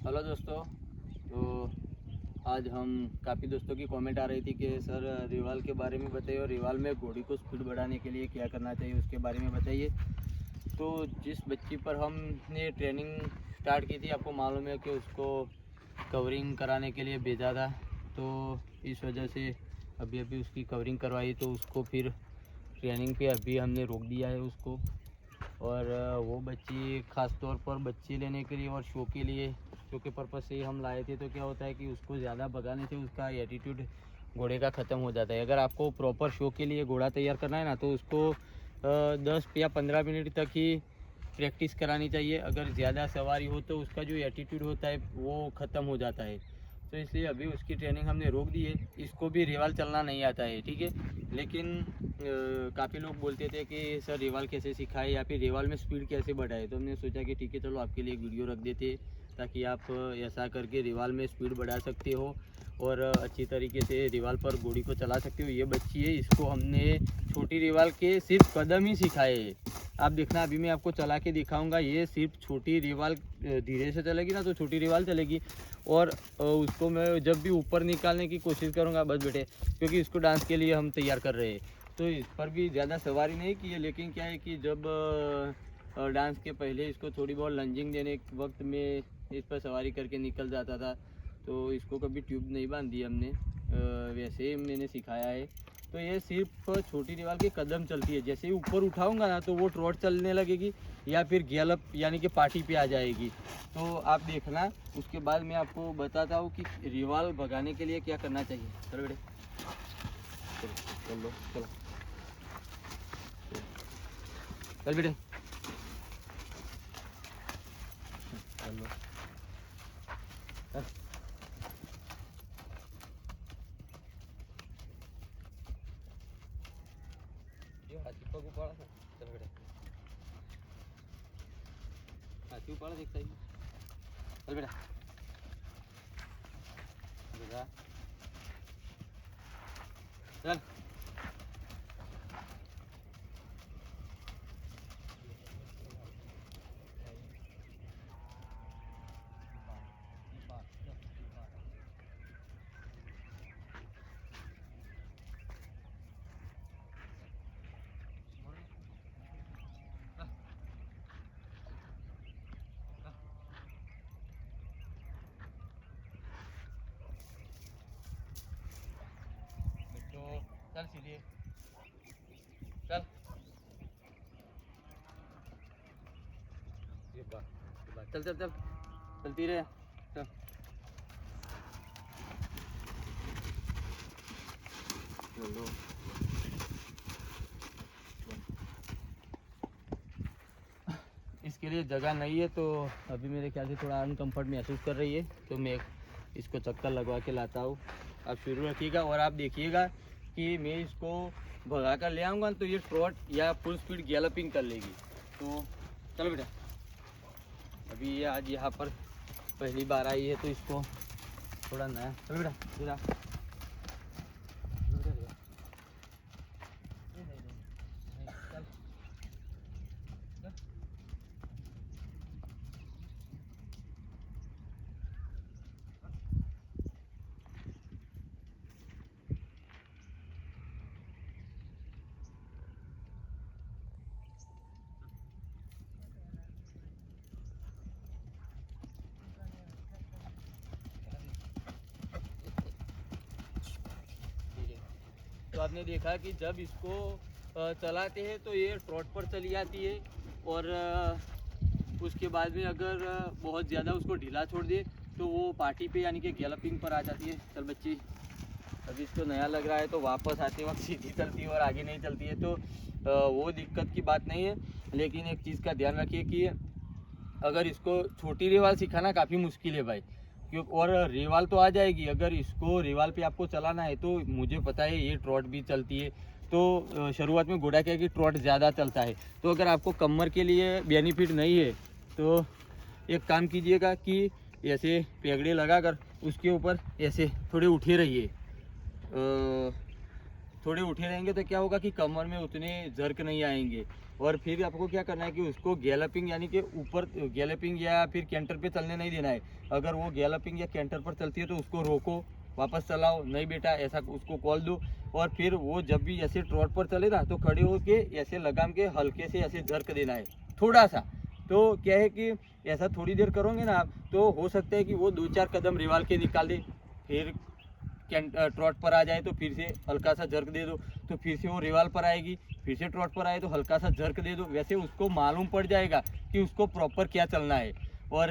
Hello दोस्तों। तो आज हम काफ़ी दोस्तों की कमेंट आ रही थी कि सर रिवाल के बारे में बताइए और रिवाल में घोड़ी को स्पीड बढ़ाने के लिए क्या करना चाहिए उसके बारे में बताइए। तो जिस बच्ची पर हमने ट्रेनिंग स्टार्ट की थी, आपको मालूम है कि उसको कवरिंग कराने के लिए भेजा था। तो इस वजह से अभी अभी उसकी कवरिंग करवाई, तो उसको फिर ट्रेनिंग पे अभी हमने रोक दिया है उसको। और वो बच्ची ख़ास तौर पर बच्चे लेने के लिए और शो के लिए, शो के पर्पज़ से ही हम लाए थे। तो क्या होता है कि उसको ज़्यादा भगाने से उसका एटीट्यूड घोड़े का ख़त्म हो जाता है। अगर आपको प्रॉपर शो के लिए घोड़ा तैयार करना है ना, तो उसको 10 या 15 मिनट तक ही प्रैक्टिस करानी चाहिए। अगर ज़्यादा सवारी हो तो उसका जो एटीट्यूड होता है वो ख़त्म हो जाता है। तो इसलिए अभी उसकी ट्रेनिंग हमने रोक दी है। इसको भी रिवाल चलना नहीं आता है, ठीक है। लेकिन काफ़ी लोग बोलते थे कि सर रिवाल कैसे सिखाए या फिर रिवाल में स्पीड कैसे बढ़ाए। तो हमने सोचा कि ठीक है, चलो आपके लिए एक वीडियो रख देते ताकि आप ऐसा करके रिवाल में स्पीड बढ़ा सकते हो और अच्छी तरीके से रिवाल पर घोड़ी को चला सकते हो। ये बच्ची है, इसको हमने छोटी रिवाल के सिर्फ कदम ही सिखाए हैं। आप देखना, अभी मैं आपको चला के दिखाऊंगा। ये सिर्फ छोटी रिवाल धीरे से चलेगी ना, तो छोटी रिवाल चलेगी। और उसको मैं जब भी ऊपर निकालने की कोशिश करूंगा बस बेटे, क्योंकि इसको डांस के लिए हम तैयार कर रहे हैं। तो इस पर भी ज़्यादा सवारी नहीं की है, लेकिन क्या है कि जब डांस के पहले इसको थोड़ी बहुत लंजिंग देने के वक्त में इस पर सवारी करके निकल जाता था। तो इसको कभी ट्यूब नहीं बांधी हमने, वैसे ही मैंने सिखाया है। तो ये सिर्फ छोटी दीवार के कदम चलती है। जैसे ही ऊपर उठाऊंगा ना, तो वो ट्रॉट चलने लगेगी या फिर गैलप यानी कि पार्टी पे आ जाएगी। तो आप देखना, उसके बाद मैं आपको बताता हूँ कि रिवाल भगाने के लिए क्या करना चाहिए। चलो बेटे, चलो चलो चलो चल बेटे, चलो चल। ये हाथी पग उपाड़ा था। चल बेटे, हाथी उपाड़ा देखता ही। चल बेटा, बेटा चल। तो चल सीधे, चल। ये बात चल चल चल, चलती रहे, चल। चलो, इसके लिए जगह नहीं है, तो अभी मेरे ख्याल से थोड़ा अनकंफर्ट महसूस कर रही है। तो मैं इसको चक्कर लगवा के लाता हूँ। आप शुरू रखिएगा और आप देखिएगा कि मैं इसको भगा कर ले आऊँगा तो ये ट्रॉट या फुल स्पीड गैलपिंग कर लेगी। तो चलो बेटा, अभी ये आज यहाँ पर पहली बार आई है तो इसको थोड़ा नया। चलो बेटा, बेटा तो आपने देखा कि जब इसको चलाते हैं तो ये ट्रॉट पर चली जाती है। और उसके बाद में अगर बहुत ज़्यादा उसको ढीला छोड़ दे तो वो पार्टी पे यानी कि गैलपिंग पर आ जाती है। चल बच्ची, अभी इसको नया लग रहा है तो वापस आते वक्त सीधी चलती है और आगे नहीं चलती है। तो वो दिक्कत की बात नहीं है, लेकिन एक चीज़ का ध्यान रखिए कि अगर इसको छोटी रेवाल सिखाना काफ़ी मुश्किल है भाई, क्योंकि और रेवाल तो आ जाएगी। अगर इसको रेवाल पे आपको चलाना है तो मुझे पता है ये ट्रॉट भी चलती है। तो शुरुआत में घोड़ा क्या है कि ट्रॉट ज़्यादा चलता है। तो अगर आपको कमर के लिए बेनिफिट नहीं है तो एक काम कीजिएगा कि ऐसे पेगड़े लगाकर उसके ऊपर ऐसे थोड़े उठे रहिए। थोड़े उठे रहेंगे तो क्या होगा कि कमर में उतने जर्क नहीं आएंगे। और फिर आपको क्या करना है कि उसको गैलपिंग यानी कि ऊपर गैलपिंग या फिर कैंटर पे चलने नहीं देना है। अगर वो गैलपिंग या कैंटर पर चलती है तो उसको रोको, वापस चलाओ, नहीं बेटा ऐसा उसको कॉल दो। और फिर वो जब भी ऐसे ट्रॉट पर चले ना तो खड़े होके ऐसे लगाम के हल्के से ऐसे जर्क देना है थोड़ा सा। तो क्या है कि ऐसा थोड़ी देर करोगे ना आप, तो हो सकता है कि वो 2-4 कदम रिवाल के निकाल दे, फिर ट्रॉट पर आ जाए तो फिर से हल्का सा जर्क दे दो, तो फिर से वो रिवाल पर आएगी, फिर से ट्रॉट पर आए तो हल्का सा जर्क दे दो। वैसे उसको मालूम पड़ जाएगा कि उसको प्रॉपर क्या चलना है। और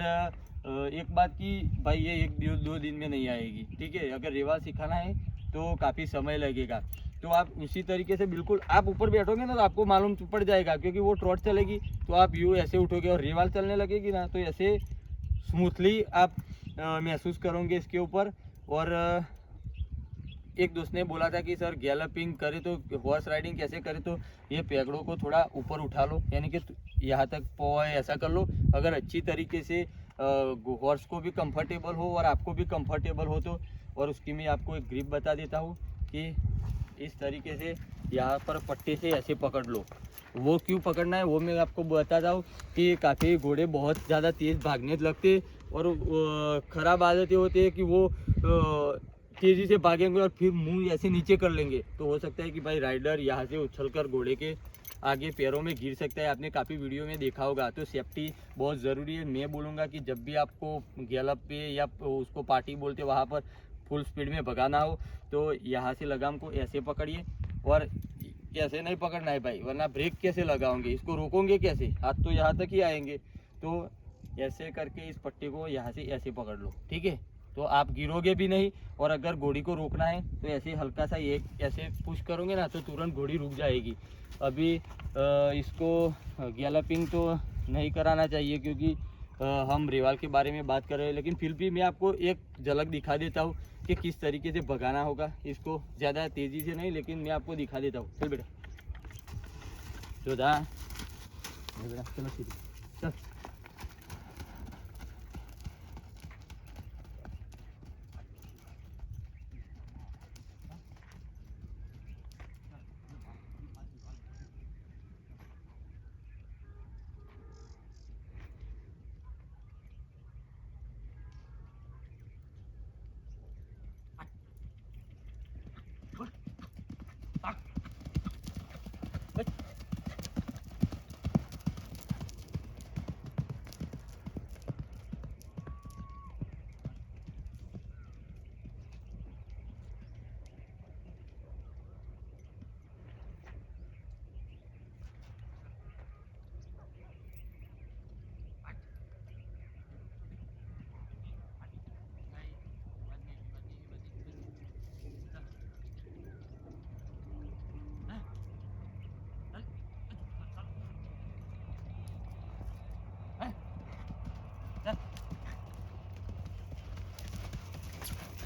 एक बात कि भाई ये 1-2 दिन में नहीं आएगी, ठीक है। अगर रिवाल सिखाना है तो काफ़ी समय लगेगा। तो आप उसी तरीके से बिल्कुल आप ऊपर बैठोगे ना तो आपको मालूम पड़ जाएगा, क्योंकि वो ट्रॉट चलेगी तो आप यूँ ऐसे उठोगे और रिवाल चलने लगेगी ना तो ऐसे स्मूथली आप महसूस करोगे इसके ऊपर। और एक दोस्त ने बोला था कि सर गैलपिंग करे तो हॉर्स राइडिंग कैसे करे, तो ये पैगड़ों को थोड़ा ऊपर उठा लो, यानी कि यहाँ तक पौ है ऐसा कर लो। अगर अच्छी तरीके से हॉर्स को भी कंफर्टेबल हो और आपको भी कंफर्टेबल हो तो। और उसकी मैं आपको एक ग्रिप बता देता हूँ कि इस तरीके से यहाँ पर पट्टे से ऐसे पकड़ लो। वो क्यों पकड़ना है वो मैं आपको बताता हूँ कि काफ़ी घोड़े बहुत ज़्यादा तेज़ भागने लगते और ख़राब आदतें होती है कि वो तेज़ी से भागेंगे और फिर मुंह ऐसे नीचे कर लेंगे, तो हो सकता है कि भाई राइडर यहाँ से उछलकर घोड़े के आगे पैरों में गिर सकता है। आपने काफ़ी वीडियो में देखा होगा। तो सेफ्टी बहुत ज़रूरी है। मैं बोलूँगा कि जब भी आपको गैलप पे या उसको पार्टी बोलते वहाँ पर फुल स्पीड में भगाना हो तो यहाँ से लगाम को ऐसे पकड़िए। और ऐसे नहीं पकड़ना है भाई, वरना ब्रेक कैसे लगाओगे, इसको रोकोगे कैसे, हाथ तो यहाँ तक ही आएंगे। तो ऐसे करके इस पट्टी को यहाँ से ऐसे पकड़ लो, ठीक है। तो आप गिरोगे भी नहीं। और अगर घोड़ी को रोकना है तो ऐसे हल्का सा एक ऐसे पुश करोगे ना तो तुरंत घोड़ी रुक जाएगी। अभी इसको गैलपिंग तो नहीं कराना चाहिए क्योंकि हम रिवाल के बारे में बात कर रहे हैं, लेकिन फिर भी मैं आपको एक झलक दिखा देता हूँ कि किस तरीके से भगाना होगा इसको। ज़्यादा तेज़ी से नहीं, लेकिन मैं आपको दिखा देता हूँ। चल बेटा जोधा, बेटा चलो सीधे चल।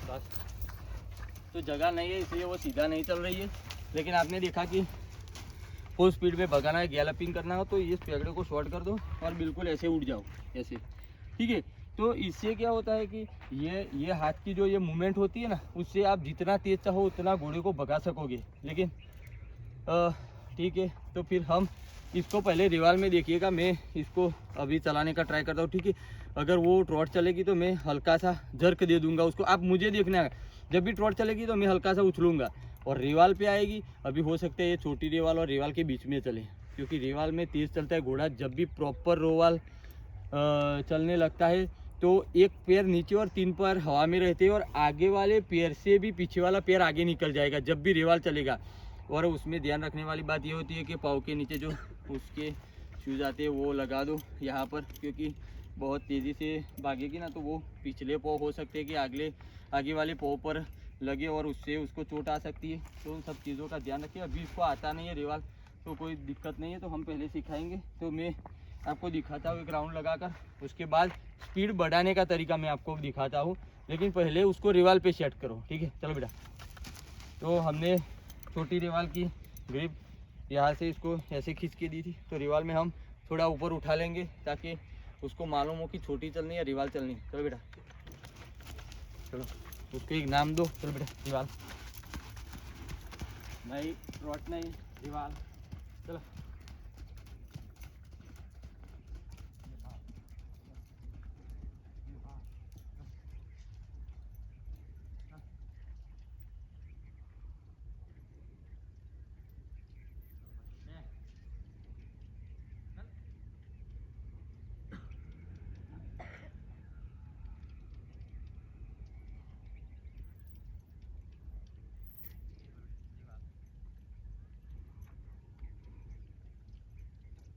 बस तो जगह नहीं है इसलिए वो सीधा नहीं चल रही है। लेकिन आपने देखा कि फुल स्पीड में भगाना है, गैलपिंग करना हो तो इस पेगड़े को शॉर्ट कर दो और बिल्कुल ऐसे उड़ जाओ ऐसे, ठीक है। तो इससे क्या होता है कि ये हाथ की जो ये मूवमेंट होती है ना, उससे आप जितना तेज चाहो उतना घोड़े को भगा सकोगे। लेकिन ठीक है, तो फिर हम इसको पहले रिवाल में देखिएगा। मैं इसको अभी चलाने का ट्राई करता हूँ, ठीक है। अगर वो ट्रॉट चलेगी तो मैं हल्का सा जर्क दे दूंगा उसको। आप मुझे देखना है, जब भी ट्रॉट चलेगी तो मैं हल्का सा उछलूंगा। और रिवाल पे आएगी, अभी हो सकता है ये छोटी रिवाल और रिवाल के बीच में चले, क्योंकि रिवाल में तेज़ चलता है घोड़ा। जब भी प्रॉपर रोवाल चलने लगता है तो एक पैर नीचे और 3 पैर हवा में रहते हैं और आगे वाले पैर से भी पीछे वाला पैर आगे निकल जाएगा जब भी रिवाल चलेगा। और उसमें ध्यान रखने वाली बात ये होती है कि पाँव के नीचे जो उसके शूज़ आते हैं वो लगा दो यहाँ पर, क्योंकि बहुत तेज़ी से भागेगी ना तो वो पिछले पाँव हो सकते हैं कि आगे वाले पाँव पर लगे और उससे उसको चोट आ सकती है। तो उन सब चीज़ों का ध्यान रखिए। अभी इसको आता नहीं है रिवाल तो कोई दिक्कत नहीं है, तो हम पहले सिखाएंगे। तो मैं आपको दिखाता हूँ एक राउंड लगाकर, उसके बाद स्पीड बढ़ाने का तरीका मैं आपको दिखाता हूँ। लेकिन पहले उसको रिवाल पे सेट करो, ठीक है। चलो बेटा, तो हमने छोटी रिवाल की ग्रिप यहाँ से इसको ऐसे खींच के दी थी, तो रिवाल में हम थोड़ा ऊपर उठा लेंगे ताकि उसको मालूम हो कि छोटी चलनी है या रिवाल चलनी है। चलो बेटा, चलो उसको एक नाम दो। चलो बेटा रिवाल, नहीं ट्रॉट नहीं, रिवाल। चलो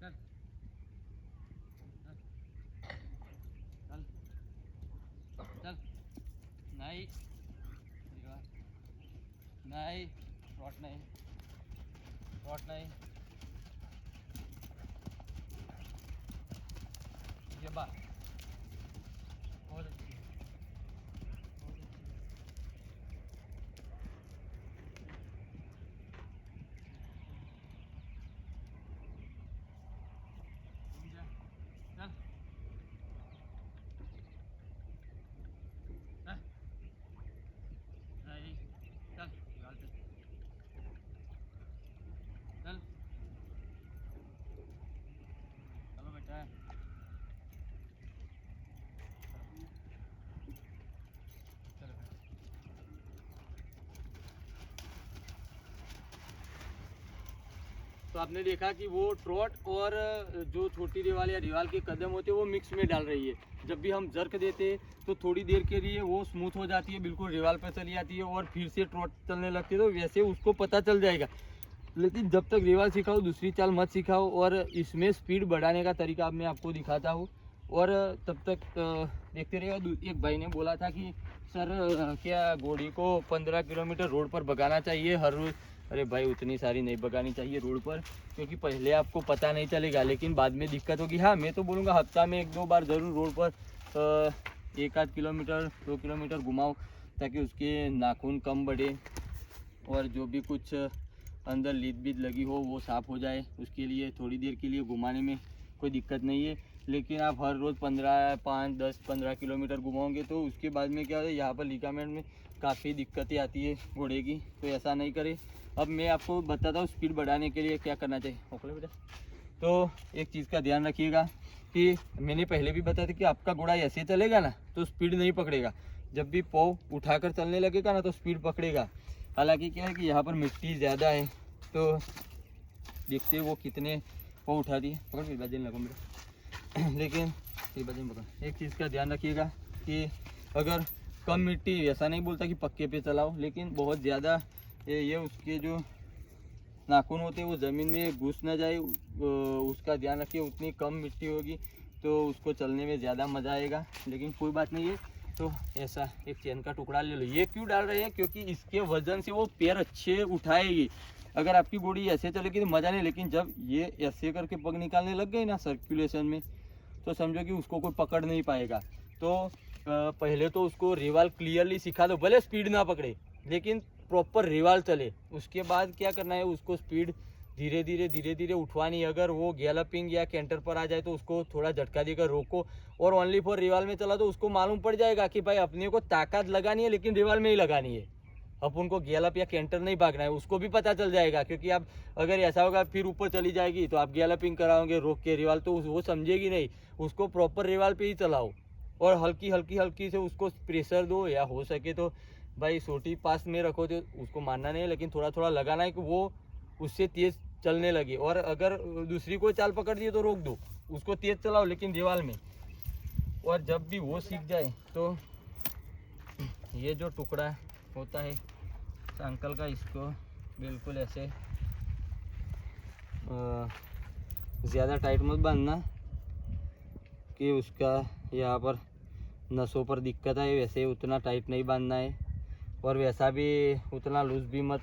चल चल चल। नहीं रिवाल नहीं, ट्रॉट नहीं, ट्रॉट नहीं। ये बात बहुत अच्छी है, बहुत अच्छी है। घूम जा, चल। नहीं चल रिवाल पे, चल। चलो बेटा, चलो बेटा। तो आपने देखा कि वो ट्रॉट और जो छोटी रिवाल या रिवाल के कदम होते हैं वो मिक्स में डाल रही है। जब भी हम जर्क देते हैं तो थोड़ी देर के लिए वो स्मूथ हो जाती है, बिल्कुल रिवाल पर चली जाती है और फिर से ट्रॉट चलने लगती है, तो वैसे उसको पता चल जाएगा। लेकिन जब तक रिवाल सिखाओ दूसरी चाल मत सिखाओ, और इसमें स्पीड बढ़ाने का तरीका अब मैं आपको दिखाता हूँ। और तब तक देखते रहिए। एक भाई ने बोला था कि सर क्या घोड़ी को 15 किलोमीटर रोड पर भगाना चाहिए हर रोज? अरे भाई उतनी सारी नहीं भगानी चाहिए रोड पर, क्योंकि पहले आपको पता नहीं चलेगा लेकिन बाद में दिक्कत होगी। हाँ मैं तो बोलूँगा हफ्ता में 1-2 बार ज़रूर रोड पर 1-8 किलोमीटर 2 किलोमीटर घुमाओ, ताकि उसके नाखून कम बढ़े और जो भी कुछ अंदर लीद बीद लगी हो वो साफ़ हो जाए। उसके लिए थोड़ी देर के लिए घुमाने में कोई दिक्कत नहीं है। लेकिन आप हर रोज़ 5-10-15 किलोमीटर घुमाओगे तो उसके बाद में क्या होता है, यहाँ पर लिगामेंट में काफ़ी दिक्कतें आती है घोड़े की, तो ऐसा नहीं करे। अब मैं आपको बताता हूँ स्पीड बढ़ाने के लिए क्या करना चाहिए। ओके बेटा, तो एक चीज़ का ध्यान रखिएगा कि मैंने पहले भी बताया था कि आपका घोड़ा ऐसे चलेगा ना तो स्पीड नहीं पकड़ेगा, जब भी पाँव उठाकर चलने लगेगा ना तो स्पीड पकड़ेगा। हालांकि क्या है कि यहाँ पर मिट्टी ज़्यादा है, तो देखते हैं वो कितने पाँव उठा दिए। पकड़ फिर वजन लगो मेरा लेकिन फिर वजन पकड़। एक चीज़ का ध्यान रखिएगा कि अगर कम मिट्टी, ऐसा नहीं बोलता कि पक्के पे चलाओ, लेकिन बहुत ज़्यादा ये उसके जो नाखून होते हैं वो ज़मीन में घुस ना जाए, उसका ध्यान रखिए। उतनी कम मिट्टी होगी तो उसको चलने में ज़्यादा मज़ा आएगा। लेकिन कोई बात नहीं है, तो ऐसा एक चैन का टुकड़ा ले लो। ये क्यों डाल रहे हैं? क्योंकि इसके वजन से वो पैर अच्छे उठाएगी। अगर आपकी बॉडी ऐसे चलेगी तो मज़ा नहीं, लेकिन जब ये ऐसे करके पग निकालने लग गई ना सर्कुलेशन में, तो समझो कि उसको कोई पकड़ नहीं पाएगा। तो पहले तो उसको रिवाल क्लियरली सिखा दो, भले स्पीड ना पकड़े लेकिन प्रॉपर रिवाल चले। उसके बाद क्या करना है, उसको स्पीड धीरे धीरे उठवानी है। अगर वो गैलपिंग या कैंटर पर आ जाए तो उसको थोड़ा झटका देकर रोको, और ओनली फॉर रिवाल में चला तो उसको मालूम पड़ जाएगा कि भाई अपने को ताकत लगानी है लेकिन रिवाल में ही लगानी है, अपन को गैलप या कैंटर नहीं भागना है। उसको भी पता चल जाएगा, क्योंकि अब अगर ऐसा होगा फिर ऊपर चली जाएगी तो आप गैलपिंग कराओगे रोक के रिवाल, तो वो समझेगी नहीं। उसको प्रॉपर रिवाल पे ही चलाओ और हल्की से उसको प्रेशर दो, या हो सके तो भाई सोटी पास में रखो, तो उसको मारना नहीं है लेकिन थोड़ा थोड़ा लगाना है कि वो उससे तेज़ चलने लगे। और अगर दूसरी कोई चाल पकड़ दी तो रोक दो, उसको तेज़ चलाओ लेकिन दीवार में। और जब भी वो सीख जाए तो ये जो टुकड़ा होता है अंकल का, इसको बिल्कुल ऐसे ज़्यादा टाइट मत बांधना कि उसका यहाँ पर नसों पर दिक्कत आए, वैसे उतना टाइट नहीं बांधना है। और वैसा भी उतना लूज भी मत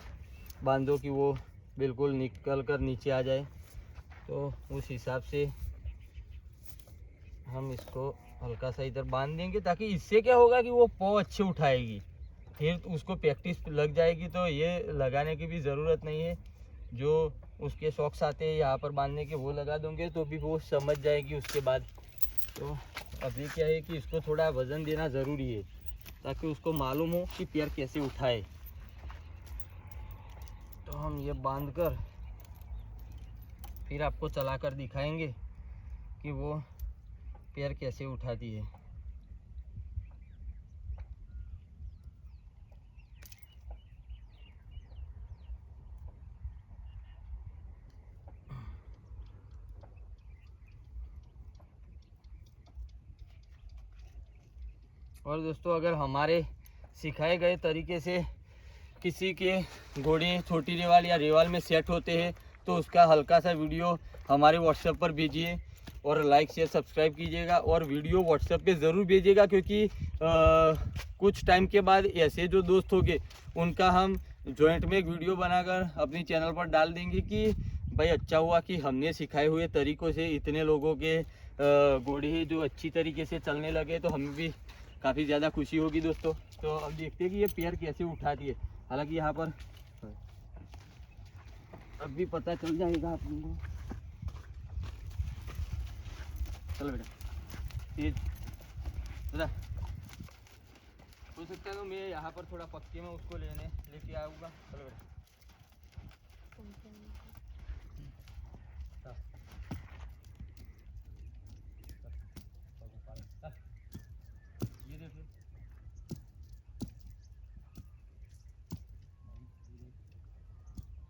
बांधो कि वो बिल्कुल निकल कर नीचे आ जाए। तो उस हिसाब से हम इसको हल्का सा इधर बांध देंगे, ताकि इससे क्या होगा कि वो पाँव अच्छे उठाएगी, फिर उसको प्रैक्टिस लग जाएगी। तो ये लगाने की भी ज़रूरत नहीं है, जो उसके सॉक्स आते हैं यहाँ पर बांधने के वो लगा दोगे तो भी वो समझ जाएगी उसके बाद। तो अभी क्या है कि इसको थोड़ा वज़न देना ज़रूरी है, ताकि उसको मालूम हो कि पैर कैसे उठाए। तो हम ये बांध कर फिर आपको चलाकर दिखाएंगे कि वो पैर कैसे उठाती है। और दोस्तों, अगर हमारे सिखाए गए तरीके से किसी के घोड़े छोटी रेवाल या रेवाल में सेट होते हैं तो उसका हल्का सा वीडियो हमारे व्हाट्सएप पर भेजिए और लाइक शेयर सब्सक्राइब कीजिएगा और वीडियो व्हाट्सएप पे ज़रूर भेजिएगा, क्योंकि कुछ टाइम के बाद ऐसे जो दोस्त होंगे उनका हम जॉइंट में एक वीडियो बनाकर अपनी चैनल पर डाल देंगे कि भाई अच्छा हुआ कि हमने सिखाए हुए तरीक़ों से इतने लोगों के घोड़े जो अच्छी तरीके से चलने लगे, तो हमें भी काफ़ी ज़्यादा खुशी होगी दोस्तों। तो अब देखते हैं कि ये पैर कैसे उठाती है। हालांकि यहाँ पर अब भी पता चल जाएगा आप लोगों को। चलो बेटा तेज बेटा, हो सकता है तो मैं यहाँ पर थोड़ा पक्के में उसको लेके आऊँगा। चलो बेटा ये देखो,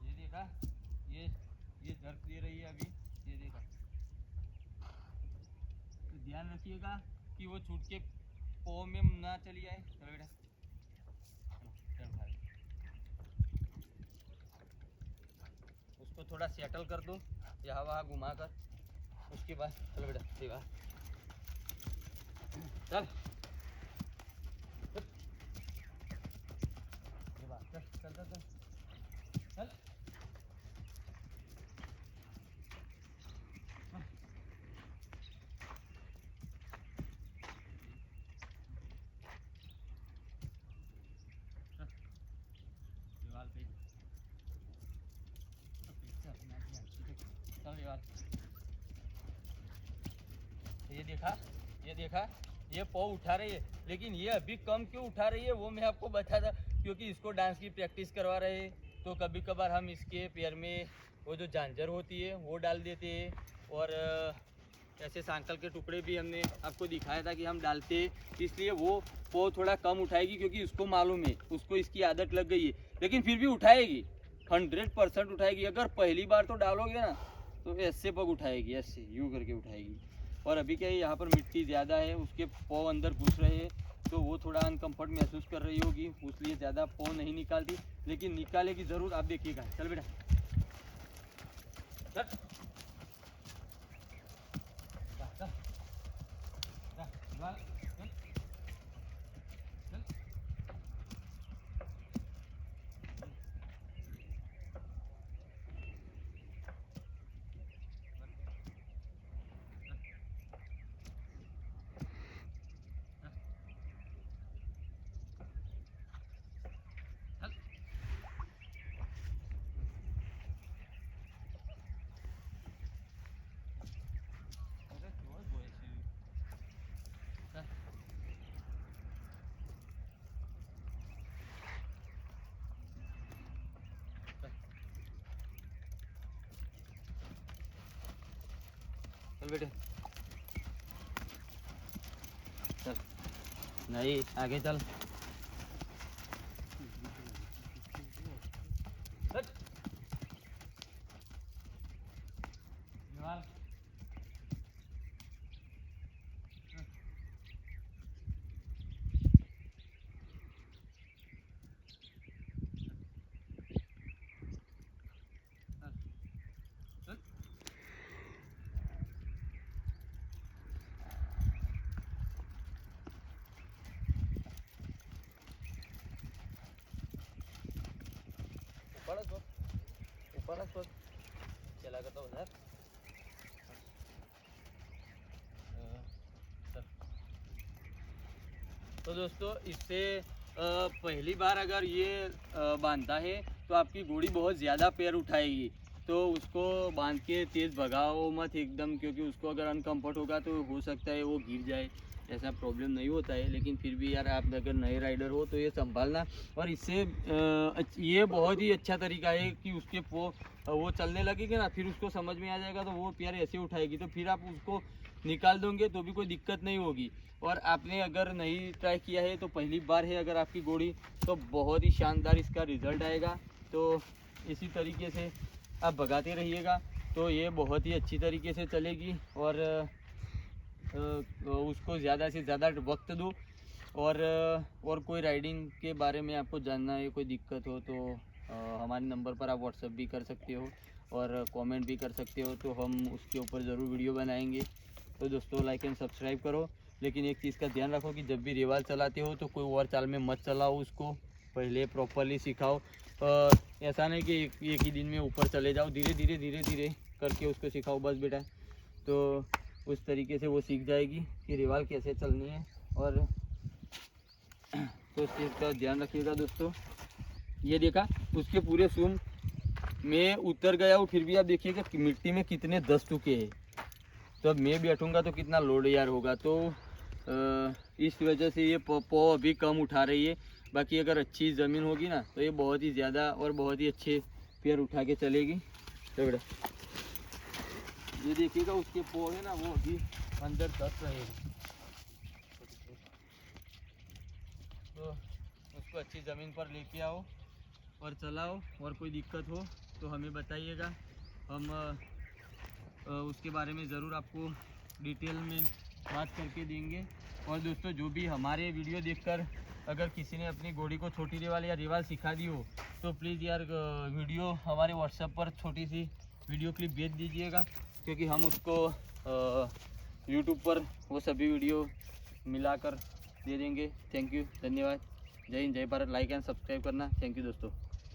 ये देखा, ये झर्क दे रही है अभी, ये देखा। तो ध्यान रखिएगा कि वो छूट के पाँव में ना चली जाए। चलो बेटा उसको थोड़ा सेटल कर दो यहाँ वहाँ घुमा कर, उसके बाद चलो बेटा देखा चल चल चल चल चल चल। दीवार पे चल दीवार। ये देखा, ये देखा, ये पाँव उठा रही है, लेकिन ये अभी कम क्यों उठा रही है वो मैं आपको बता था, क्योंकि इसको डांस की प्रैक्टिस करवा रहे हैं। तो कभी कभार हम इसके पैर में वो जो झांझर होती है वो डाल देते हैं, और ऐसे सांकल के टुकड़े भी हमने आपको दिखाया था कि हम डालते हैं, इसलिए वो पाँव थोड़ा कम उठाएगी, क्योंकि उसको मालूम है, उसको इसकी आदत लग गई है। लेकिन फिर भी उठाएगी, 100% उठाएगी। अगर पहली बार तो डालोगे ना तो ऐसे पग उठाएगी, ऐसे यूँ करके उठाएगी। और अभी क्या है, यहाँ पर मिट्टी ज़्यादा है, उसके पाँव अंदर घुस रहे हैं, तो वो थोड़ा अनकम्फर्ट महसूस कर रही होगी, इसलिए ज़्यादा पाँव नहीं निकालती, लेकिन निकालेगी ज़रूर, आप देखिएगा। चल बेटा चल चल बेटे चल, नहीं आगे चल। ऊपर चला करता उधर। तो दोस्तों, इससे पहली बार अगर ये बांधता है तो आपकी घोड़ी बहुत ज़्यादा पैर उठाएगी, तो उसको बांध के तेज़ भगाओ मत एकदम, क्योंकि उसको अगर अनकम्फर्ट होगा तो हो सकता है वो गिर जाए। ऐसा प्रॉब्लम नहीं होता है। लेकिन फिर भी यार आप अगर नए राइडर हो तो ये संभालना। और इससे ये बहुत ही अच्छा तरीका है कि उसके वो चलने लगेगा ना, फिर उसको समझ में आ जाएगा तो वो पैर ऐसे उठाएगी, तो फिर आप उसको निकाल दोगे तो भी कोई दिक्कत नहीं होगी। और आपने अगर नहीं ट्राई किया है तो पहली बार है अगर आपकी घोड़ी, तो बहुत ही शानदार इसका रिज़ल्ट आएगा। तो इसी तरीके से आप भगाते रहिएगा तो ये बहुत ही अच्छी तरीके से चलेगी। और उसको ज़्यादा से ज़्यादा वक्त दो। और कोई राइडिंग के बारे में आपको जानना है, कोई दिक्कत हो तो हमारे नंबर पर आप व्हाट्सअप भी कर सकते हो और कमेंट भी कर सकते हो, तो हम उसके ऊपर ज़रूर वीडियो बनाएंगे। तो दोस्तों लाइक एंड सब्सक्राइब करो। लेकिन एक चीज़ का ध्यान रखो कि जब भी रिवाल चलाते हो तो कोई और चाल में मत चलाओ, उसको पहले प्रॉपरली सिखाओ। ऐसा नहीं कि एक ही दिन में ऊपर चले जाओ, धीरे धीरे करके उसको सिखाओ बस बेटा। तो उस तरीके से वो सीख जाएगी कि रिवाल कैसे चलनी है। और तो इस चीज़ का ध्यान रखिएगा दोस्तों। ये देखा उसके पूरे सूम में उतर गया वो, फिर भी आप देखिएगा कि मिट्टी में कितने दस चुके हैं। तो अब मैं बैठूंगा तो कितना लोड यार होगा। तो इस वजह से ये पौ अभी कम उठा रही है। बाकी अगर अच्छी ज़मीन होगी ना तो ये बहुत ही ज़्यादा और बहुत ही अच्छे पैर उठा के चलेगी। तो बेटा ये देखिएगा उसके पौ है ना वो अभी अंदर दस रहेगा। तो उसको अच्छी ज़मीन पर लेके आओ और चलाओ। और कोई दिक्कत हो तो हमें बताइएगा, हम उसके बारे में ज़रूर आपको डिटेल में बात करके देंगे। और दोस्तों जो भी हमारे वीडियो देखकर अगर किसी ने अपनी घोड़ी को छोटी रिवाल या रिवाल सिखा दी हो तो प्लीज़ यार वीडियो हमारे व्हाट्सएप पर छोटी सी वीडियो क्लिप भेज दीजिएगा, क्योंकि हम उसको यूट्यूब पर वो सभी वीडियो मिलाकर दे देंगे। थैंक यू, धन्यवाद। जय हिंद, जय भारत। लाइक एंड सब्सक्राइब करना। थैंक यू दोस्तों।